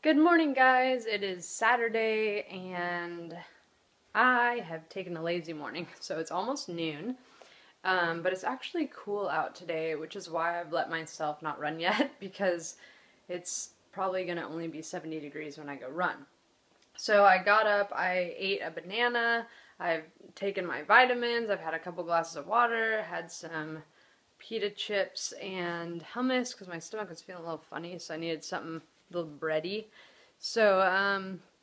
Good morning, guys. It is Saturday and I have taken a lazy morning, so it's almost noon. But it's actually cool out today, which is why I've let myself not run yet, because it's probably going to only be 70 degrees when I go run. So I got up, I ate a banana, I've taken my vitamins, I've had a couple glasses of water, had some pita chips and hummus because my stomach was feeling a little funny, so I needed something a little bready. So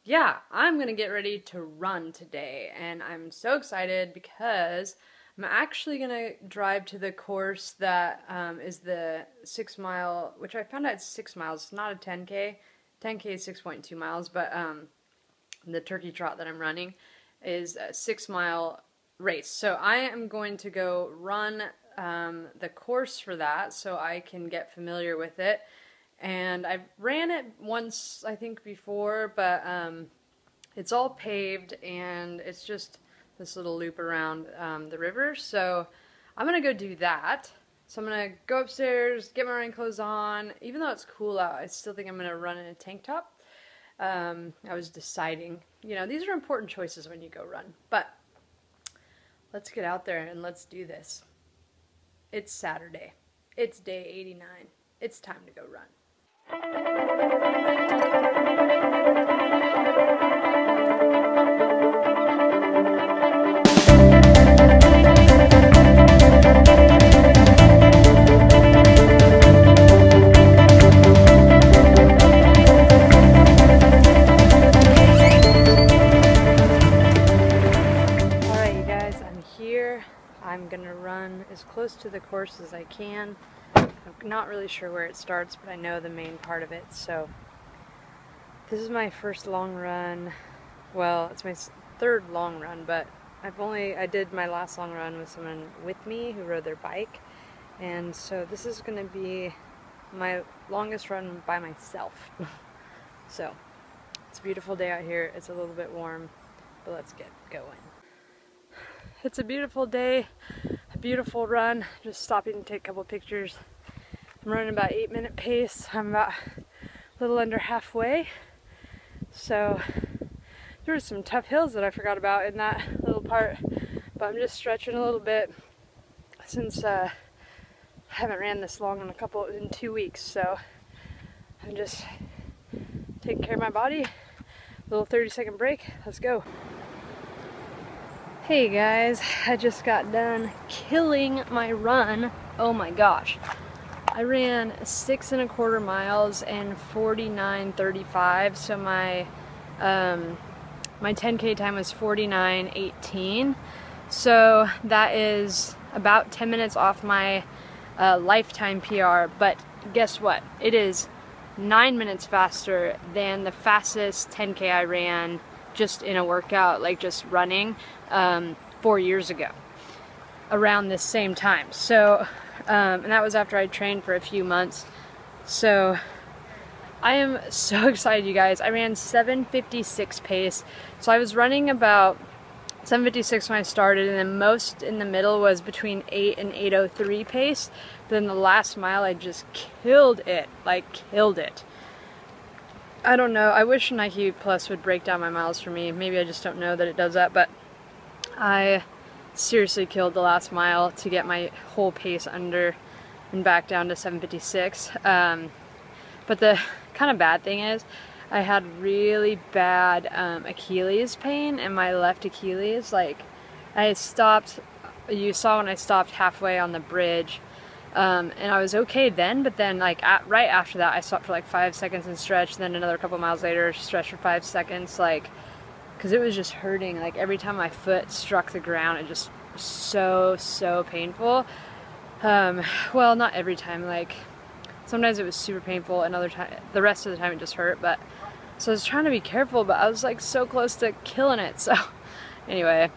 yeah, I'm gonna get ready to run today, and I'm so excited because I'm actually gonna drive to the course that is the 6 mile, which I found out it's 6 miles. It's not a 10K. 10K is 6.2 miles, but the turkey trot that I'm running is a 6 mile race. So I am going to go run the course for that so I can get familiar with it. And I've ran it once, I think, before, but it's all paved and it's just this little loop around the river. So I'm gonna go do that. So I'm gonna go upstairs, get my running clothes on. Even though it's cool out, I still think I'm gonna run in a tank top. I was deciding, you know, these are important choices when you go run, but let's get out there and let's do this. It's Saturday. It's day 89. It's time to go run. Alright, you guys, I'm here. I'm gonna run as close to the course as I can. I'm not really sure where it starts, but I know the main part of it. So this is my first long run. Well, it's my third long run, but I did my last long run with someone with me who rode their bike, and so this is going to be my longest run by myself. So it's a beautiful day out here. It's a little bit warm, but let's get going. It's a beautiful day, a beautiful run. Just stopping to take a couple pictures. I'm running about 8-minute pace. I'm about a little under halfway. So there were some tough hills that I forgot about in that little part, but I'm just stretching a little bit since I haven't ran this long in 2 weeks. So I'm just taking care of my body. A little 30-second break. Let's go. Hey guys, I just got done killing my run. Oh my gosh. I ran 6.25 miles and 49:35, so my 10K time was 49:18. So that is about 10 minutes off my lifetime PR, but guess what? It is 9 minutes faster than the fastest 10K I ran just in a workout, like just running, 4 years ago, around this same time. So and that was after I trained for a few months. So I am so excited, you guys. I ran 7:56 pace. So I was running about 7:56 when I started, and then most in the middle was between 8 and 8:03 pace. Then the last mile I just killed it, like killed it. I don't know, I wish Nike Plus would break down my miles for me. Maybe I just don't know that it does that, but I seriously killed the last mile to get my whole pace under and back down to 7:56. But the kind of bad thing is I had really bad Achilles pain in my left Achilles. Like, I stopped, you saw when I stopped halfway on the bridge, and I was okay then, but then like right after that I stopped for like 5 seconds and stretched, then another couple miles later stretched for 5 seconds, like, because it was just hurting. Like every time my foot struck the ground, it just was so painful. Well, not every time, like sometimes it was super painful, and other time, the rest of the time it just hurt. But so I was trying to be careful, but I was like so close to killing it. So anyway,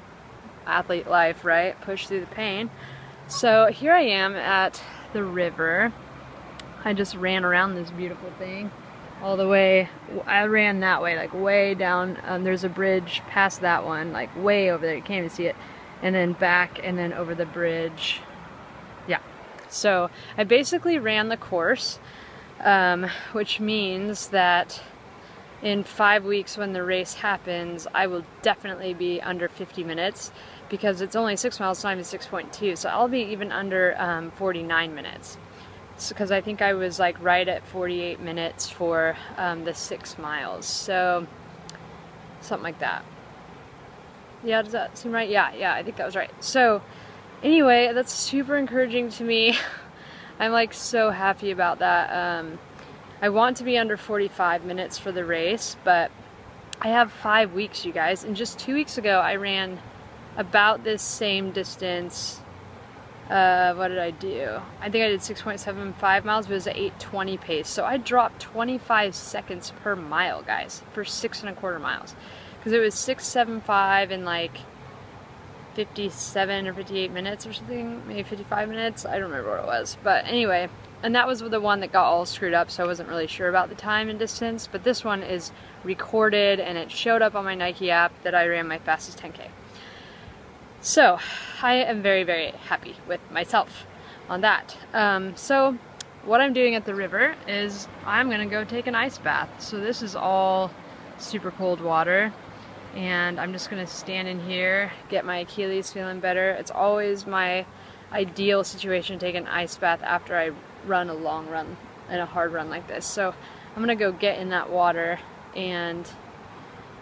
athlete life, right? Push through the pain. So here I am at the river. I just ran around this beautiful thing all the way. I ran that way, like way down. There's a bridge past that one, like way over there. You can't even see it. And then back, and then over the bridge. Yeah. So I basically ran the course, which means that in 5 weeks when the race happens, I will definitely be under 50 minutes because it's only 6 miles, it's not even 6.2, so I'll be even under 49 minutes. Because I think I was like right at 48 minutes for the 6 miles, so something like that. Yeah, does that seem right? Yeah, I think that was right. So anyway, that's super encouraging to me. I'm like so happy about that. I want to be under 45 minutes for the race, but I have 5 weeks, you guys, and just 2 weeks ago I ran about this same distance. What did I do? I think I did 6.75 miles, but it was an 8:20 pace. So I dropped 25 seconds per mile, guys, for 6.25 miles. Because it was 6.75 in like 57 or 58 minutes or something, maybe 55 minutes. I don't remember what it was. But anyway, and that was the one that got all screwed up, so I wasn't really sure about the time and distance. But this one is recorded and it showed up on my Nike app that I ran my fastest 10K. So I am very, very happy with myself on that. So what I'm doing at the river is I'm gonna go take an ice bath. So this is all super cold water, and I'm just gonna stand in here, get my Achilles feeling better. It's always my ideal situation to take an ice bath after I run a long run and a hard run like this. So I'm gonna go get in that water and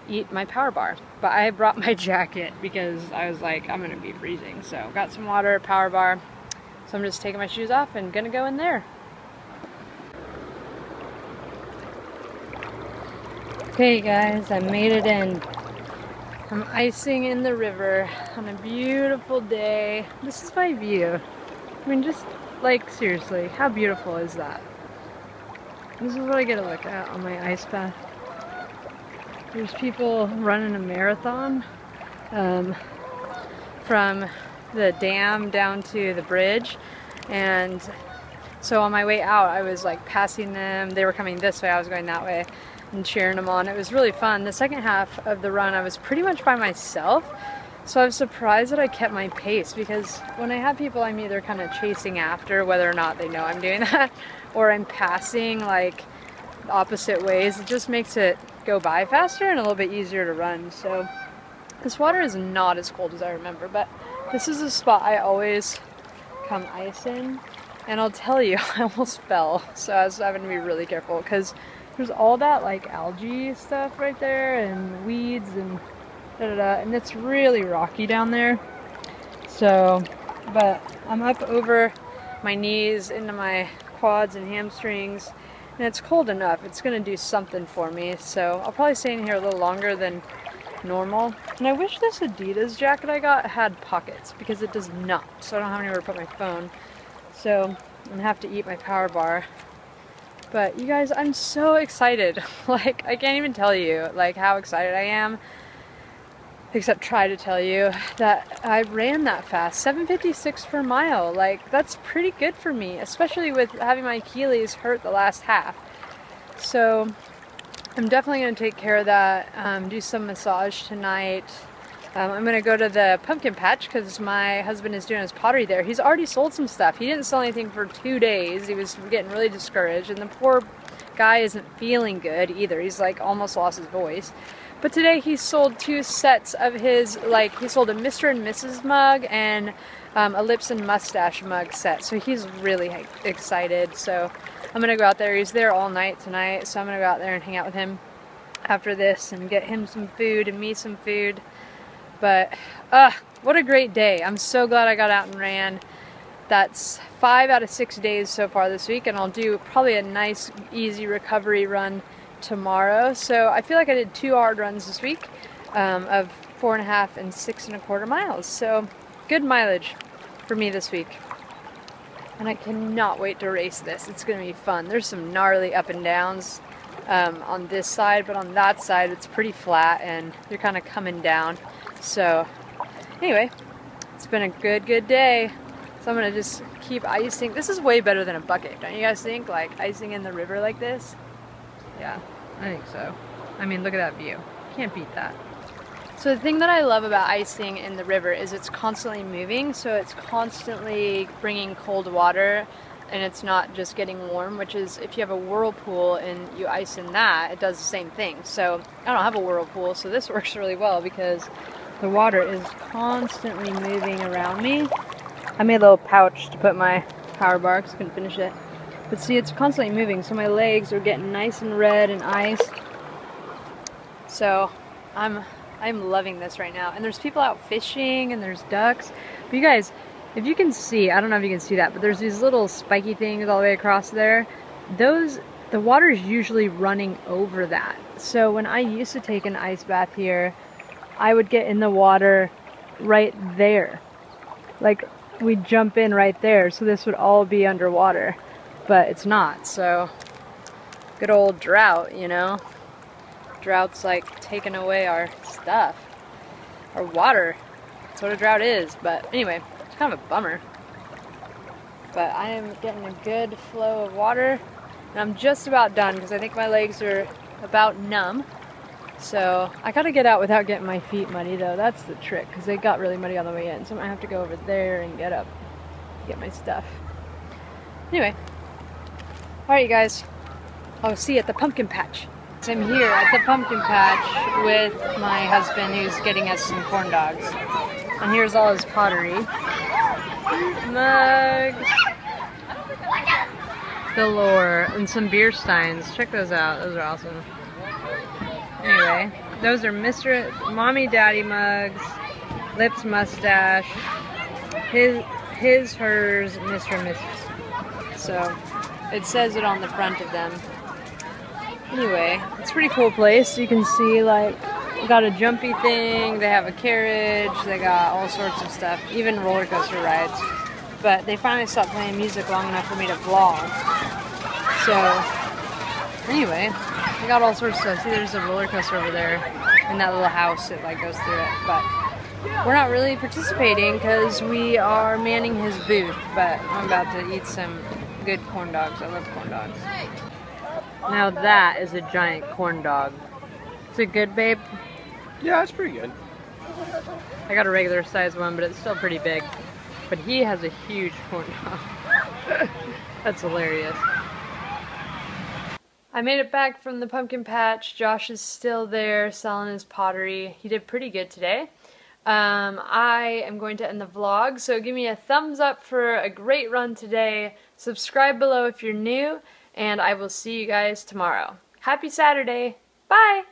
eat my power bar. But I brought my jacket because I was like, I'm gonna be freezing. So got some water, power bar. So I'm just taking my shoes off and gonna go in there. Okay guys, I made it in. I'm icing in the river on a beautiful day. This is my view. I mean, just like seriously, how beautiful is that? This is what I get to look at on my ice bath. There's people running a marathon from the dam down to the bridge, and so on my way out I was like passing them. They were coming this way, I was going that way, and cheering them on. It was really fun. The second half of the run I was pretty much by myself, so I was surprised that I kept my pace, because when I have people I'm either kind of chasing after, whether or not they know I'm doing that, or I'm passing like opposite ways. It just makes it go by faster and a little bit easier to run. So this water is not as cold as I remember, but this is a spot I always come ice in, and I'll tell you, I almost fell, so I was having to be really careful because there's all that like algae stuff right there and weeds and and it's really rocky down there. So, but I'm up over my knees into my quads and hamstrings, and it's cold enough. It's gonna do something for me, so I'll probably stay in here a little longer than normal. And I wish this Adidas jacket I got had pockets, because it does not, so I don't have anywhere to put my phone. So I'm gonna have to eat my power bar. But you guys, I'm so excited. Like, I can't even tell you like how excited I am, except try to tell you that I ran that fast. 7:56 per mile. Like, that's pretty good for me, especially with having my Achilles hurt the last half. So I'm definitely going to take care of that, do some massage tonight. I'm going to go to the pumpkin patch because my husband is doing his pottery there. He's already sold some stuff. He didn't sell anything for 2 days. He was getting really discouraged, and the poor guy isn't feeling good either. He's like almost lost his voice. But today he sold 2 sets of his, like, he sold a Mr. and Mrs. mug and a Lips and Mustache mug set. So he's really excited. So I'm going to go out there. He's there all night tonight. So I'm going to go out there and hang out with him after this and get him some food and me some food. But what a great day. I'm so glad I got out and ran. That's 5 out of 6 days so far this week, and I'll do probably a nice easy recovery run tomorrow. So I feel like I did 2 hard runs this week of 4.5 and 6.25 miles. So good mileage for me this week. And I cannot wait to race this. It's going to be fun. There's some gnarly up and downs on this side, but on that side it's pretty flat and they're kind of coming down. So anyway, it's been a good day. So I'm going to just keep icing. This is way better than a bucket, don't you guys think? Like icing in the river like this? Yeah, I think so. I mean, look at that view. Can't beat that. So the thing that I love about icing in the river is it's constantly moving, so it's constantly bringing cold water and it's not just getting warm, which is if you have a whirlpool and you ice in that, it does the same thing. So I don't have a whirlpool, so this works really well because the water is constantly moving around me. I made a little pouch to put my power bar because I couldn't finish it. But see, it's constantly moving, so my legs are getting nice and red and iced. So I'm loving this right now. And there's people out fishing and there's ducks. But you guys, if you can see, I don't know if you can see that, but there's these little spiky things all the way across there. The water is usually running over that. So when I used to take an ice bath here, I would get in the water right there. Like, we'd jump in right there, so this would all be underwater. But it's not, so good old drought, you know? Drought's like taking away our stuff, our water. That's what a drought is. But anyway, it's kind of a bummer. But I am getting a good flow of water, and I'm just about done because I think my legs are about numb. So I gotta get out without getting my feet muddy though. That's the trick, because they got really muddy on the way in. So I'm gonna have to go over there and get my stuff. Anyway, alright you guys, I'll see you at the pumpkin patch. I'm here at the pumpkin patch with my husband who's getting us some corn dogs. And here's all his pottery. Mugs galore. And some beer steins. Check those out. Those are awesome. Anyway, those are Mr. Mommy Daddy mugs. Lips Mustache. His, hers, Mr. and Mrs. So, it says it on the front of them. Anyway, it's a pretty cool place. You can see, like, they got a jumpy thing, they have a carriage, they got all sorts of stuff, even roller coaster rides. But they finally stopped playing music long enough for me to vlog. So, anyway, they got all sorts of stuff. See, there's a roller coaster over there in that little house that, like, goes through it. But we're not really participating because we are manning his booth. But I'm about to eat some good corn dogs. I love corn dogs. Now that is a giant corn dog. Is it good, babe? Yeah, it's pretty good. I got a regular size one, but it's still pretty big. But he has a huge corn dog. That's hilarious. I made it back from the pumpkin patch. Josh is still there selling his pottery. He did pretty good today. I am going to end the vlog, so give me a thumbs up for a great run today. Subscribe below if you're new. And I will see you guys tomorrow. Happy Saturday. Bye!